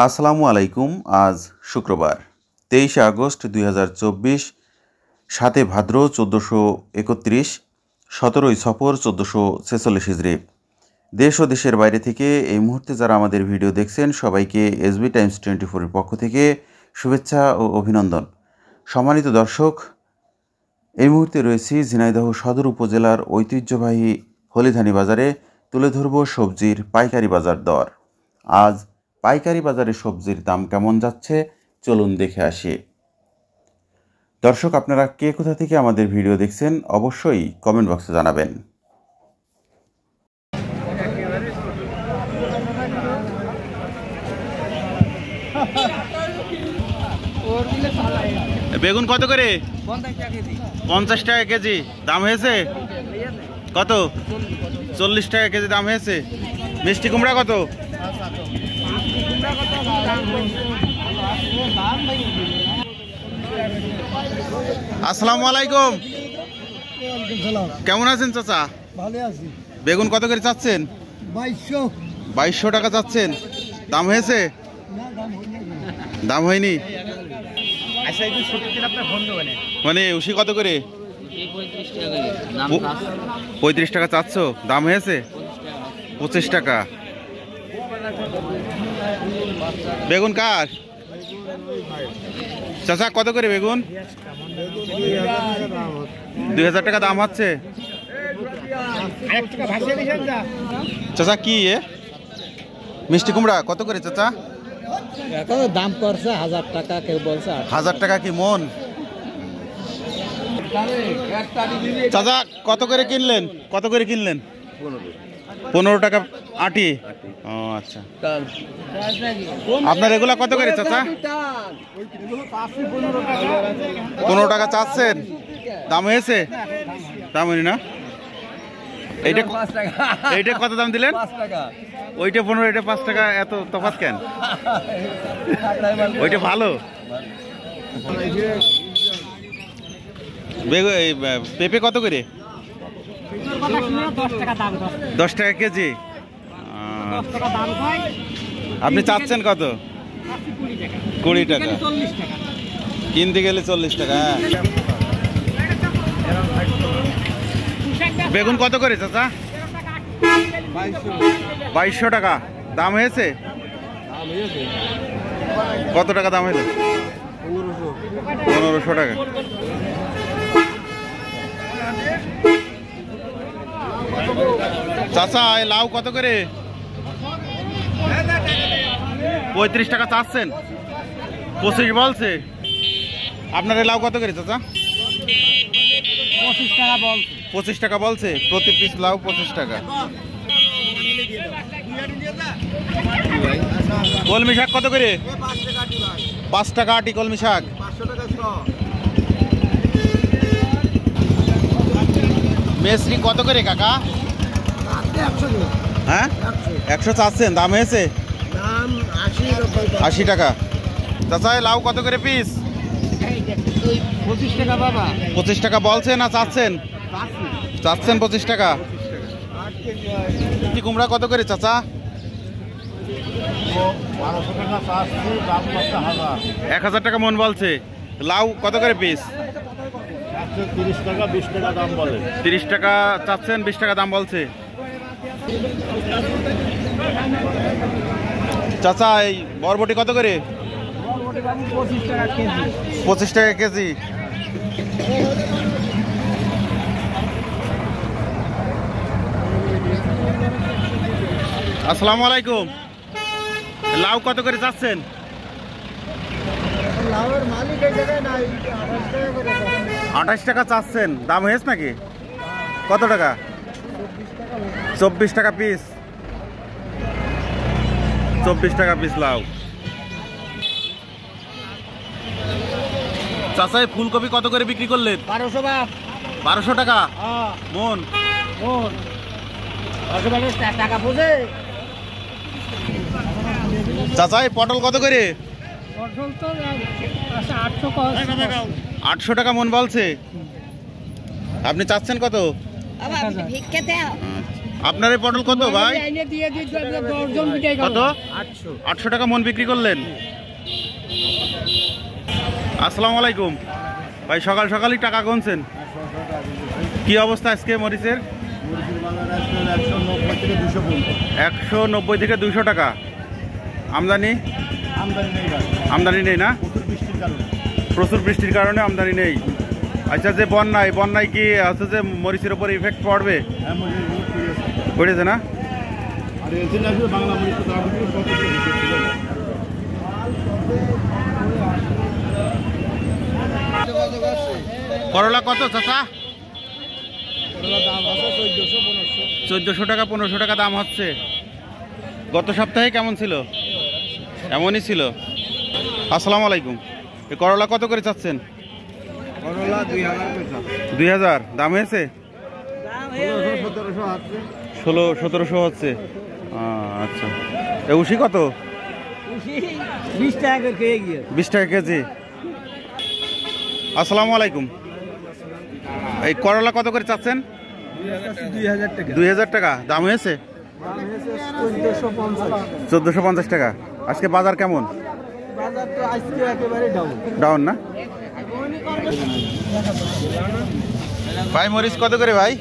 আসসালামু আলাইকুম। আজ শুক্রবার 23 আগস্ট 2024, 7 ভাদ্র 1431, 17 সফর 1446 হিজরি। দেশ ও দেশের বাইরে থেকে এই মুহূর্তে যারা আমাদের ভিডিও দেখছেন সবাইকে এসবি টাইমস 24 এর পক্ষ থেকে শুভেচ্ছা ও অভিনন্দন। সম্মানিত দর্শক, এই মুহূর্তে রয়েছি ঝিনাইদহ সদর উপজেলার ঐতিহ্যবাহী হলিধানি বাজারে। তুলে ধরব সবজির পাইকারি বাজার দর। আজ পাইকারি বাজারে সবজির দাম কেমন যাচ্ছে চলুন দেখে আসি। দর্শক, আপনারা কে কোথা থেকে আমাদের ভিডিও দেখছেন অবশ্যই কমেন্ট বক্সে জানাবেন। বেগুন কত করে? 50 টাকা কেজি দাম হয়েছে। কত? 40 টাকা কেজি দাম হয়েছে। মিষ্টি কুমড়া কত? আসসালামু আলাইকুম। কেমন আছেন চাচা? ভালো আছি। বেগুন কত করে চাচ্ছেন? 2200 টাকা চাচ্ছেন। দাম হয়েছে? দাম হয়নি। মানে উশি কত করে? 35 টাকা চাচ্ছ। দাম হয়েছে 25 টাকা। বেগুন কার? চাচা কত করে বেগুন? 2000 টাকা দাম হচ্ছে। চাচা কি মিষ্টি কুমড়া কত করে চাচা? দাম করছে 1000 টাকা, কেউ বলছে 1000 টাকা কি মন? চাচা কত করে কিনলেন? কত করে কিনলেন? 15 টাকা আটি। ও আচ্ছা। আপনার এগুলা কত করে চাচা? 15 টাকা চাচ্ছেন। দাম হয়েছে? দাম হয়নি না। এইটা কত দাম দিলেন? ওইটা 15, এটা 5 টাকা। এত তফাৎ কেন? ওইটা ভালো। পেঁপে কত করে? 10 টাকা কেজি। আপনি চাচ্ছেন কত? 20 টাকা। কিনতে গেলে 40 টাকা। বেগুন কত করে চাচা? 2200 টাকা। দাম হয়েছে? কত টাকা দাম হলো? 1500 টাকা। চাচা লাউ কত করে? 35 টাকা চাচ্ছেন। 25 বলছে। আপনার লাউ কত করে চাচা? 25 টাকা বলছে। প্রতি পিস লাউ 25 টাকা। কলমি শাক কত করে? 5 টাকা আটি কলমি শাক। মেসরি কত করে কাকা? হ্যাঁ 100 চাচ্ছেন। দাম হয়েছে? 80 টাকা। চাচা লাউ কত করে পিস? 25 টাকা বাবা। 25 টাকা বলছে না চাচ্ছেন? চাচ্ছেন 25 টাকা। কুমড়া কত করে চাচা? 1000 টাকা মন বলছে। লাউ কত করে পিস? 30 টাকা 20 টাকা দাম বলে। 30 টাকা চাচ্ছেন, 20 টাকা দাম বলছে। চাচা এই বরবটি কত করে? 25 টাকা কেজি। আসসালামু আলাইকুম। লাউ কত করে চাচ্ছেন? 28 টাকা চাচ্ছেন। দাম হয়েছে নাকি? কত টাকা? 24 টাকা পিস। 24 টাকা পিস লাউ। চাচা ফুলকপি কত করে বিক্রি করলেন? 1200 টাকা মন। চাচা পটল কত করে? 800 টাকা মন বলছে। আপনি চাচ্ছেন কত? আপনার এই পটল কত ভাই? কত? 800 টাকা মন বিক্রি করলেন। আসসালামু আলাইকুম ভাই, সকাল সকালই টাকা গুনছেন, কি অবস্থা আজকে মরিচের? 190 থেকে 200 টাকা। আমদানি আমদানি নেই না, প্রচুর বৃষ্টির কারণে আমদানি নেই। আচ্ছা, যে বন্যায় কি হচ্ছে যে মরিচের উপর ইফেক্ট পড়বে? পড়েছে না? করলা কত চাচা? 1400 টাকা 1500 টাকা দাম হচ্ছে। গত সপ্তাহে কেমন ছিল? এমনই ছিল। আসসালামু আলাইকুম, এই করলা কত করে চাচ্ছেন? 2000 দাম হয়েছে? 1600-1700 হচ্ছে। আচ্ছা, উশি কত? 20 টাকা করে 20 টাকা কেজি। আসসালামু আলাইকুম, এই করলা কত করে চাচ্ছেন? 2000 টাকা দাম হয়েছে? 1450 টাকা। আজকে বাজার কেমন? ডাউন না? ভাই মরিচ কত করে ভাই?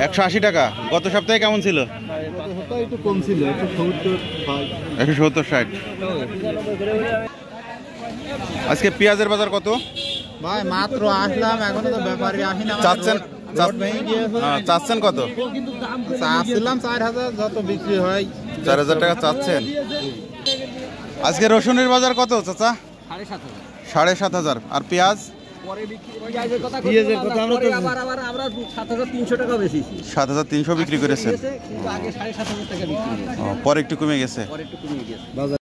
180 টাকা। গত সপ্তাহে কেমন ছিল? 170-60। আজকে পেঁয়াজের বাজার কত ভাই? মাত্র আসলাম, এখনো তো ব্যাপারী আসেনি। চাচ্ছেন কত? চাচ্ছিলাম 4000, যত বিক্রি হয় 4000 টাকা চাচ্ছেন। আজকে রসুনের বাজার কত চাচা? 7500। আর পেঁয়াজ? 7300 বিক্রি করেছেন, পরে একটু কমে গেছে।